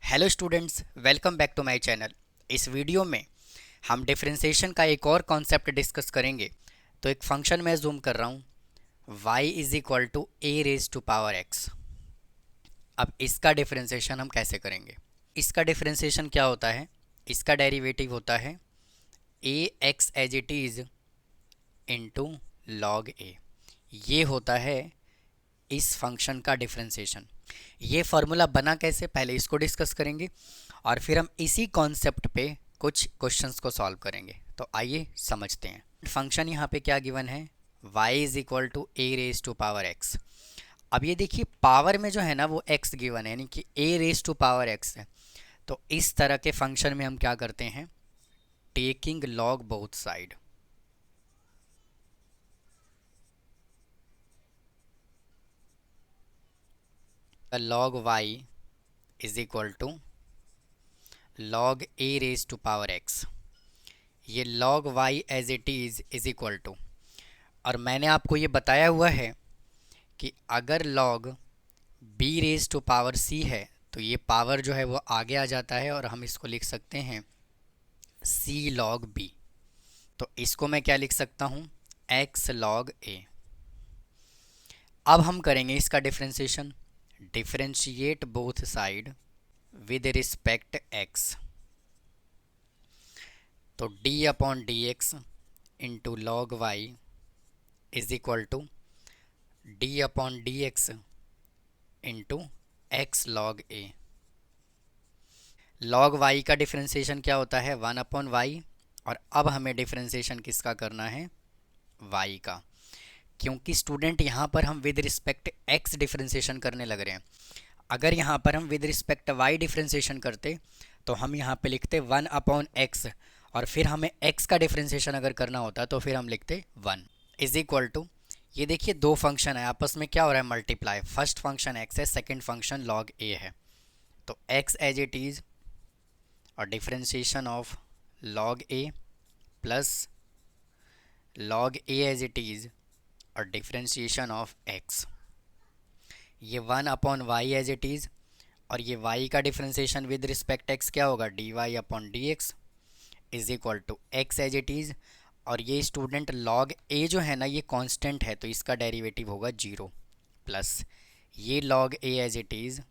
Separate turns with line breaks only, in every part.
Hello students, welcome back to my channel. इस video में हम डिफरेंशिएशन का एक और कॉन्सेप्ट डिस्कस करेंगे। तो एक फंक्शन मैं जूम कर रहा हूँ, y is equal to a raise to power x। अब इसका डिफरेंशिएशन हम कैसे करेंगे? इसका डिफरेंशिएशन क्या होता है? इसका डेरिवेटिव होता है A x as it is into log A. ये होता है इस फंक्शन का डिफरेंशिएशन। ये फार्मूला बना कैसे, पहले इसको डिस्कस करेंगे और फिर हम इसी कॉन्सेप्ट पे कुछ क्वेश्चंस को सॉल्व करेंगे। तो आइए समझते हैं। फंक्शन यहाँ पे क्या गिवन है, y is equal to a raise to power x। अब ये देखिए, पावर में जो है ना वो x गिवन है, यानी कि a raise to power x है। तो इस तरह के फंक्शन में हम क्या करते हैं, taking log both side. Log y is equal to log a raise to power x। ये log y as it is equal to, और मैंने आपको ये बताया हुआ है कि अगर log b raise to power c है तो ये पावर जो है वो आगे आ जाता है और हम इसको लिख सकते हैं c log b। तो इसको मैं क्या लिख सकता हूँ, x log a। अब हम करेंगे इसका differentiation, differentiate both side with respect x। तो d upon D x into log y is equal to d upon D x into x log a. Log y का डिफरेंशिएशन क्या होता है, 1 upon Y. और अब हमें डिफरेंशिएशन किसका करना है, वाई का। क्योंकि स्टूडेंट यहाँ पर हम विद रिस्पेक्ट एक्स डिफरेंशिएशन करने लग रहे हैं। अगर यहाँ पर हम विद रिस्पेक्ट वाई डिफरेंशिएशन करते तो हम यहाँ पे लिखते 1 अपॉन एक्स, और फिर हमें x का डिफरेंशिएशन अगर करना होता तो फिर हम लिखते 1 इज इक्वल टू, ये देखिए दो फंक्शन है आपस में क्या हो रहा है, मल्टीप्लाई। फर्स्ट फंक्शन x है, सेकंड फंक्शन log a है। तो x एज इट इज़ और differentiation of log a plus log a as it is और डिफरेंशिएशन ऑफ x। ये 1 upon y as it is, और ये y का differentiation with respect x क्या होगा, d Y upon D x is equal to x as it is. और ये student log a जो है ना ये कांस्टेंट है, तो इसका डेरिवेटिव होगा 0 प्लस ये log a as it is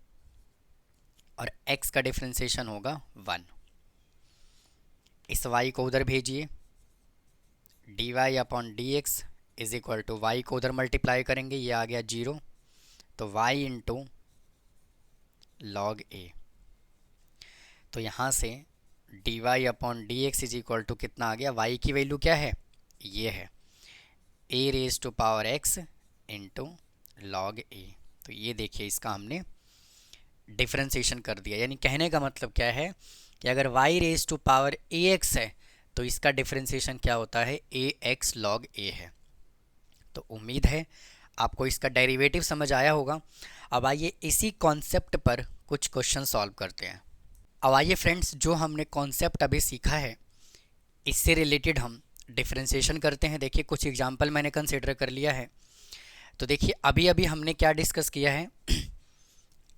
और x का डिफरेंशिएशन होगा 1। इस y को उधर भेजिए, d Y upon D x is equal to y को उधर मल्टीप्लाई करेंगे, ये आ गया 0। तो y इंटू लॉग ए। तो यहाँ से d Y upon D x is equal to कितना आ गया, y की वैल्यू क्या है, ये है a raise to power x into log A. तो ये देखिए इसका हमने डिफरेंशिएशन कर दिया। यानी कहने का मतलब क्या है कि अगर y raise to power ax है तो इसका डिफरेंशिएशन क्या होता है, ax log a है। तो उम्मीद है आपको इसका डेरिवेटिव समझ आया होगा। अब आइए इसी कॉन्सेप्ट पर कुछ क्वेश्चन सॉल्व करते हैं। अब आइए फ्रेंड्स, जो हमने कॉन्सेप्ट अभी सीखा है इससे रिलेटेड हम डिफरेंशिएशन करते हैं। देखिए कुछ एग्जांपल मैंने कंसिडर कर लिया है। तो देखिए अभी अभी हमने क्या डिस्कस किया है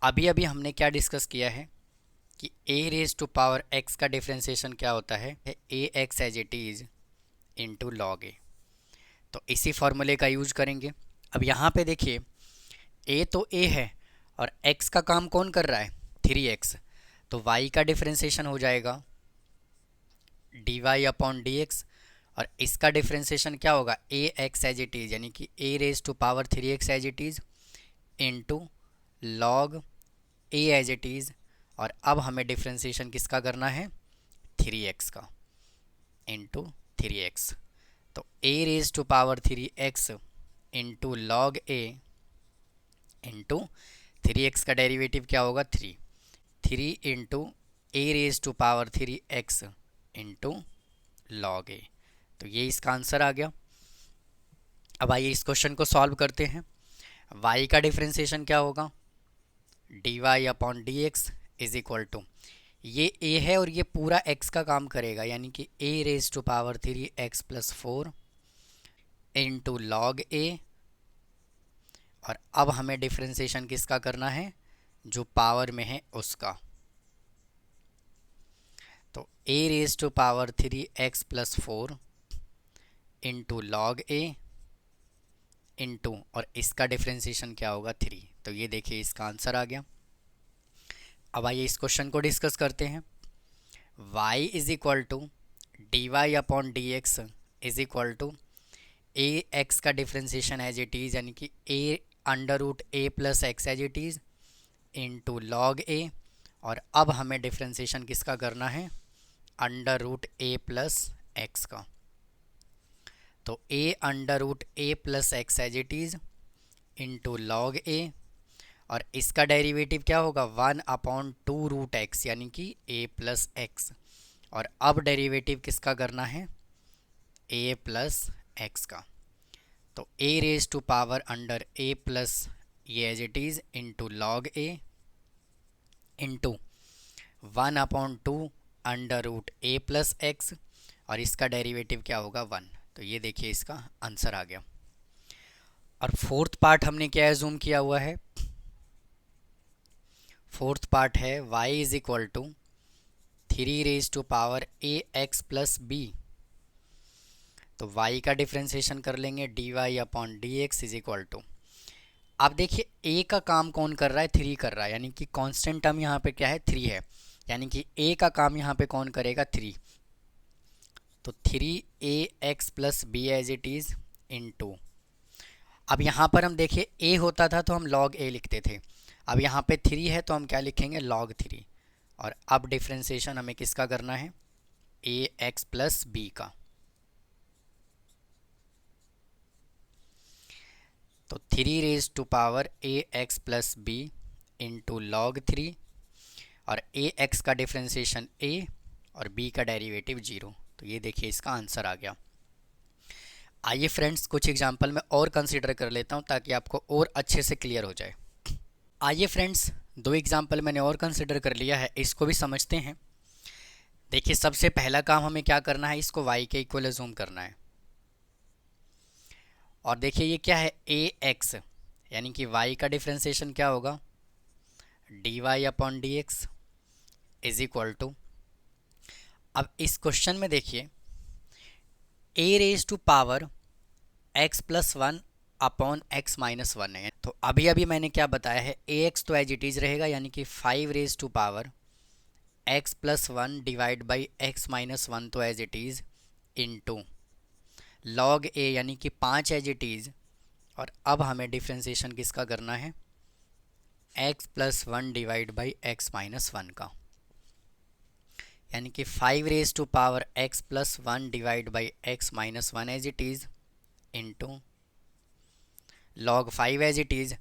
अभी हमने क्या डिस्कस किया है कि a raise to power x का डिफरेंशिएशन क्या होता है, A x as it is into log A. तो इसी फॉर्मूले का यूज करेंगे। अब यहाँ पे देखिए a तो a है और x का काम कौन कर रहा है, 3x। तो y का डिफरेंशिएशन हो जाएगा d Y upon D x, और इसका डिफरेंशिएशन क्या होगा, a x as it is, यानी कि a raise to power 3x as it is into log a as it is. और अब हमें डिफरेंशिएशन किसका करना है, 3x का इंटू 3x। तो a raise to power 3x into log a into 3x का डेरिवेटिव क्या होगा, 3 into a raise to power 3x into log a। तो ये इसका आंसर आ गया। अब आइए इस क्वेश्चन को सॉल्व करते हैं। y का डिफरेंशिएशन क्या होगा, d Y upon D x is equal to, ये a है और ये पूरा x का काम करेगा, यानी कि a raise to power 3x plus 4 into log a। और अब हमें डिफरेंशिएशन किसका करना है, जो पावर में है उसका। तो a raise to power 3x plus 4 into log a into, और इसका डिफ्रेंसिएशन क्या होगा 3। तो ये देखिए इसका आंसर आ गया। अब आइए इस क्वेश्चन को डिस्कस करते हैं। y is equal to D Y upon D x is equal to A X का डिफ्रेंसिएशन एज इट इज़, यानी कि a under root A plus X as it is into log A, और अब हमें differentiation किसका करना है, under root A plus X का। तो a under root A plus X as it is into log A, और इसका डेरिवेटिव क्या होगा 1/2√x, यानी कि a प्लस एक्स। और अब डेरिवेटिव किसका करना है, a प्लस एक्स का। तो a raise to power under a plus ये as it is into log a into 1/2 under root a plus X, और इसका डेरिवेटिव क्या होगा 1। तो ये देखिए इसका आंसर आ गया। और फोर्थ पार्ट हमने क्या एज्यूम किया हुआ है, फोर्थ पार्ट है y is equal to 3 raise to power a x plus b. तो y का डिफ्रेंसिएशन कर लेंगे d Y upon D x is equal to, अब देखिए a का काम कौन कर रहा है, 3 कर रहा है, यानी कि कांस्टेंट टर्म यहाँ पे क्या है 3 है, यानी कि a का काम यहाँ पे कौन करेगा 3। तो 3ax plus b as it is into, अब यहाँ पर हम देखिए a होता था तो हम log a लिखते थे, अब यहाँ पे 3 है तो हम क्या लिखेंगे log 3। और अब डिफ्रेंसिएशन हमें किसका करना है, ax प्लस बी का। तो 3 raise to power ax plus b into log 3, और ax का डिफ्रेंसिएशन a और b का डेरिवेटिव 0। तो ये देखिए इसका आंसर आ गया। आइए फ्रेंड्स कुछ एग्जांपल में और कंसीडर कर लेता हूँ ताकि आपको और अच्छे से क्लियर हो जाए। आइए फ्रेंड्स 2 एग्जांपल मैंने और कंसीडर कर लिया है, इसको भी समझते हैं। देखिए सबसे पहला काम हमें क्या करना है, इसको y के इक्वल अज्यूम करना है। और देखिए ये क्या है ax, यानी कि y का डिफ्रेंसिएशन क्या होगा d Y upon D x is equal to, अब इस क्वेश्चन में देखिए a raise to power x plus 1 upon x minus 1 है। तो अभी अभी मैंने क्या बताया है, ax तो एज इट इज़ रहेगा, यानी कि 5 raise to power x plus 1 divide by x minus 1 तो as it is into log a, यानी कि 5 एज इट इज़। और अब हमें डिफ्रेंसिएशन किसका करना है, x plus 1 divide by x minus 1 का, यानी कि 5 raise to power x plus 1 divide by x minus 1 as it is into log 5 as it is.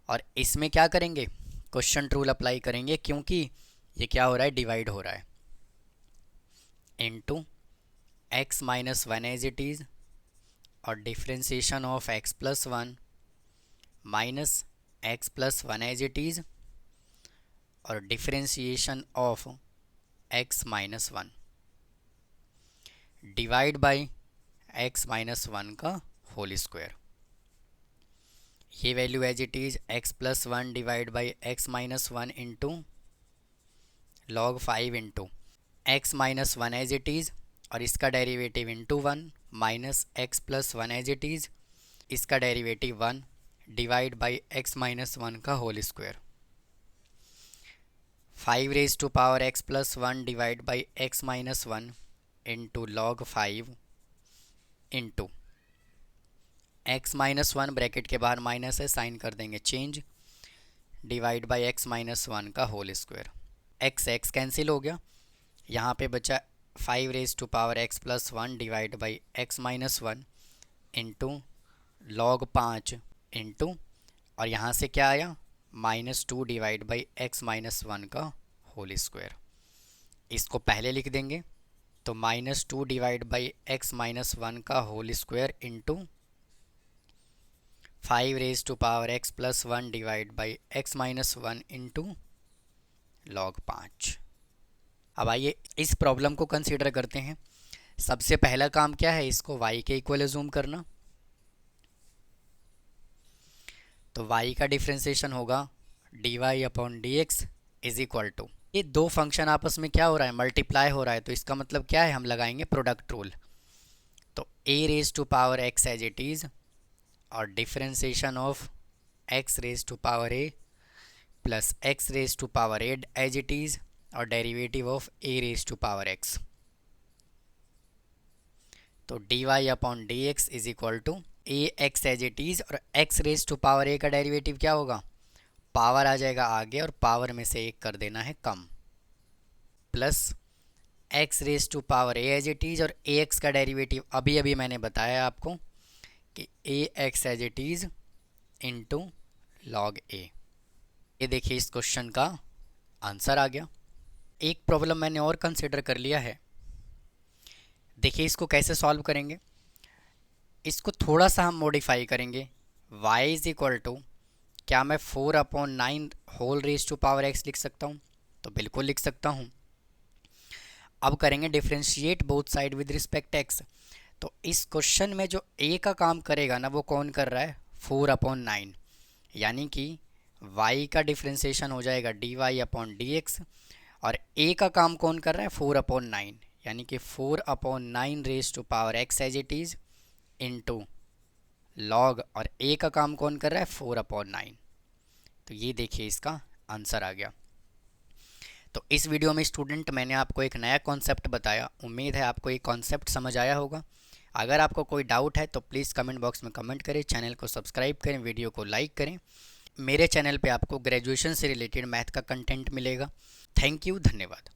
और इसमें क्या करेंगे, क्वेश्चन रूल अप्लाई करेंगे, क्योंकि ये क्या हो रहा है डिवाइड हो रहा है, into x minus 1 as it is, और differentiation of x plus 1 minus x plus 1 as it is, और differentiation of x minus 1 divide by x minus 1 का होल स्क्वायर। ये value as it is x plus 1 divide by x minus 1 into log 5 into x minus 1 as it is, और इसका derivative into 1 minus x plus 1 as it is, इसका derivative 1 divide by x minus 1 का whole square. 5 raise to power x plus 1 divide by x minus 1 into log 5 into x minus 1 bracket के बाहर minus है, sign कर देंगे change, divide by x minus 1 का whole square. x cancel हो गया, यहाँ पे बचा 5 raise to power x plus 1 divide by x minus 1 into log 5 into, और यहाँ से क्या आया -2 डिवाइड बाई x माइनस 1 का होल स्क्वायर। इसको पहले लिख देंगे, तो -2 डिवाइड बाई x माइनस 1 का whole square into 5 raise to power x plus 1 divide by x minus 1 into log 5। अब आइए इस प्रॉब्लम को कंसीडर करते हैं। सबसे पहला काम क्या है, इसको y के इक्वल अज्यूम करना। तो y का डिफ्रेंसिएशन होगा d Y upon D x is equal to, ये दो फंक्शन आपस में क्या हो रहा है, मल्टीप्लाई हो रहा है, तो इसका मतलब क्या है, हम लगाएंगे प्रोडक्ट रूल। तो A raise to power X as it is और differentiation of X raise to power A plus X raise to power A as it is और derivative of A raise to power X. तो D Y upon D x is equal to A x as it is और X raise to power A का derivative क्या होगा, power आ जाएगा आगे और power में से एक कर देना है कम, plus X raise to power A as it is और ए एक्स का डेरिवेटिव अभी अभी मैंने बताया आपको कि A x as it is into log A. ये देखिए इस क्वेश्चन का आंसर आ गया। एक प्रॉब्लम मैंने और कंसिडर कर लिया है, देखिए इसको कैसे सॉल्व करेंगे। इसको थोड़ा सा हम मॉडिफाई करेंगे। y इज इक्वल टू, क्या मैं 4/9 whole raise to power x लिख सकता हूँ, तो बिल्कुल लिख सकता हूँ। अब करेंगे differentiate both side with respect x। तो इस क्वेश्चन में जो a का काम करेगा ना, वो कौन कर रहा है, 4/9, यानी कि y का डिफ्रेंशिएशन हो जाएगा dy अपॉन डी एक्स और a का काम कौन कर रहा है, 4/9, यानी कि 4/9 raise to power x as it is into log, और a का काम कौन कर रहा है, 4/9। तो ये देखिए इसका आंसर आ गया। तो इस वीडियो में स्टूडेंट मैंने आपको एक नया कॉन्सेप्ट बताया, उम्मीद है आपको ये कॉन्सेप्ट समझ आया होगा। अगर आपको कोई डाउट है तो प्लीज़ कमेंट बॉक्स में कमेंट करें, चैनल को सब्सक्राइब करें, वीडियो को लाइक करें। मेरे चैनल पे आपको ग्रेजुएशन से रिलेटेड मैथ का कंटेंट मिलेगा। थैंक यू, धन्यवाद।